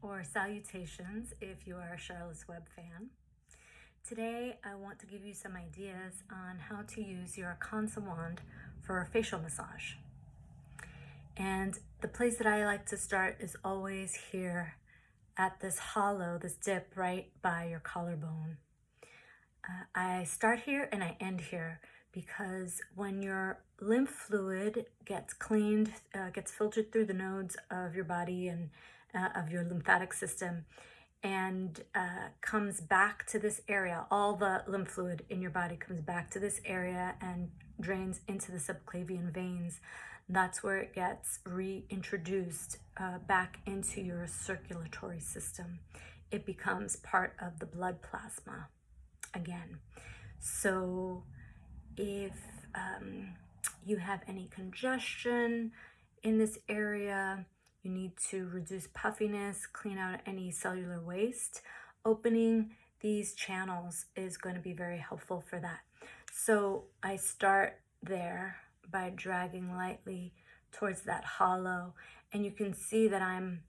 or salutations if you are a Charlotte's Web fan. Today I want to give you some ideas on how to use your Kansa wand for a facial massage. And the place that I like to start is always here at this hollow, this dip right by your collarbone. I start here and I end here because when your lymph fluid gets cleaned, gets filtered through the nodes of your body and of your lymphatic system and comes back to this area, all the lymph fluid in your body comes back to this area and drains into the subclavian veins. That's where it gets reintroduced back into your circulatory system. It becomes part of the blood plasma again. So if you have any congestion in this area, you need to reduce puffiness, clean out any cellular waste. Opening these channels is going to be very helpful for that. So I start there by dragging lightly towards that hollow, and you can see that I'm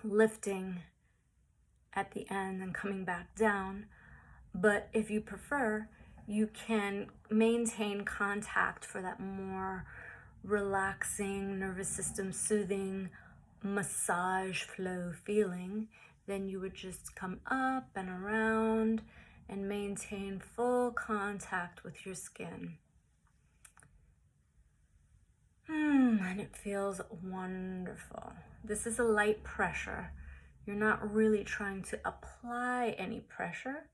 lifting at the end and coming back down. But if you prefer, you can maintain contact for that more relaxing, nervous system soothing, massage flow feeling. Then you would just come up and around and maintain full contact with your skin. And it feels wonderful. This is a light pressure. You're not really trying to apply any pressure.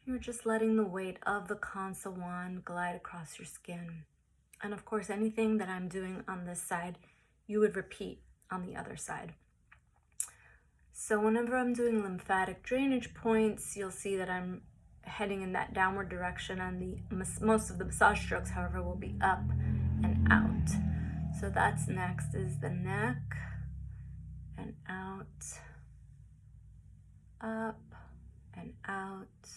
You're just letting the weight of the Kansa wand glide across your skin. And of course, anything that I'm doing on this side, you would repeat on the other side. So whenever I'm doing lymphatic drainage points, you'll see that I'm heading in that downward direction, and most of the massage strokes, however, will be up and out. So that's next is the neck and out, up and out,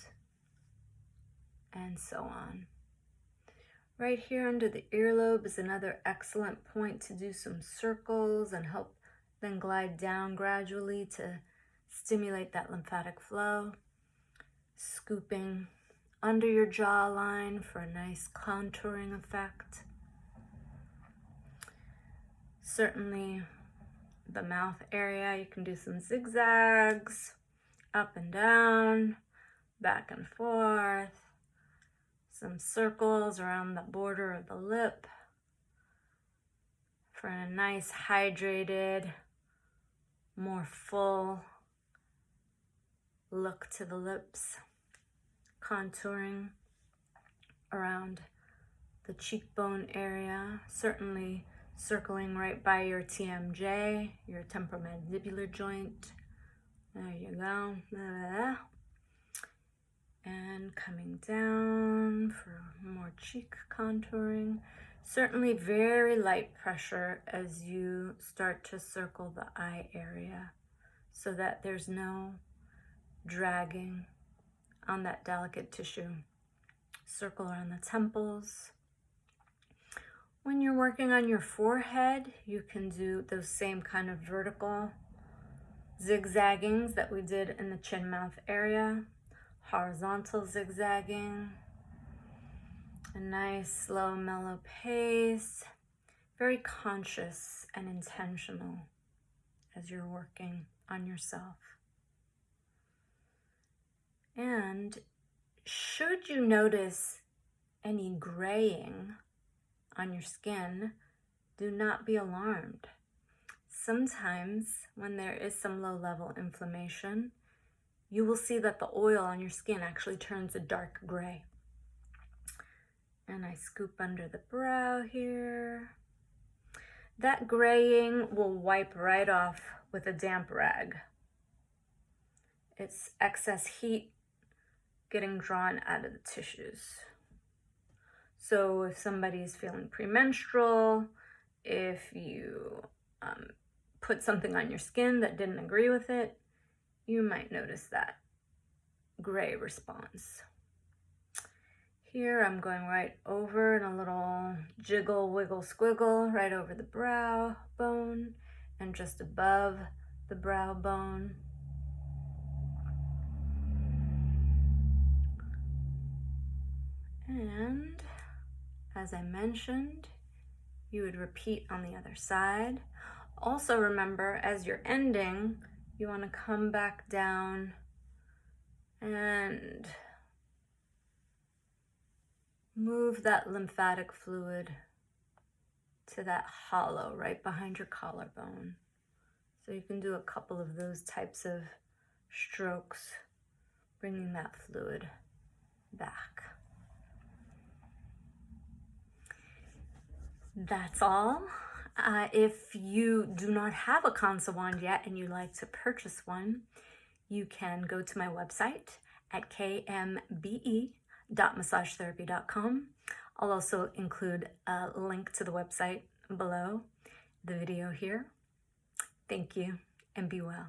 and so on. Right here under the earlobe is another excellent point to do some circles and help then glide down gradually to stimulate that lymphatic flow. Scooping under your jawline for a nice contouring effect. Certainly the mouth area, you can do some zigzags, up and down, back and forth. Some circles around the border of the lip for a nice hydrated, more full look to the lips. Contouring around the cheekbone area, certainly circling right by your TMJ, your temporomandibular joint. There you go. And coming down for more cheek contouring. Certainly very light pressure as you start to circle the eye area so that there's no dragging on that delicate tissue. Circle around the temples. When you're working on your forehead, you can do those same kind of vertical zigzaggings that we did in the chin mouth area. Horizontal zigzagging, a nice slow mellow pace, very conscious and intentional as you're working on yourself. And should you notice any graying on your skin, do not be alarmed. Sometimes when there is some low level inflammation, you will see that the oil on your skin actually turns a dark gray. And I scoop under the brow here. That graying will wipe right off with a damp rag. It's excess heat getting drawn out of the tissues. So if somebody is feeling premenstrual, if you put something on your skin that didn't agree with it, you might notice that gray response. Here I'm going right over in a little jiggle, wiggle, squiggle, right over the brow bone and just above the brow bone. And as I mentioned, you would repeat on the other side. Also remember, as you're ending, you want to come back down and move that lymphatic fluid to that hollow right behind your collarbone. So you can do a couple of those types of strokes, bringing that fluid back. That's all. If you do not have a Kansa wand yet and you'd like to purchase one, you can go to my website at kmbe.massagetherapy.com. I'll also include a link to the website below the video here. Thank you and be well.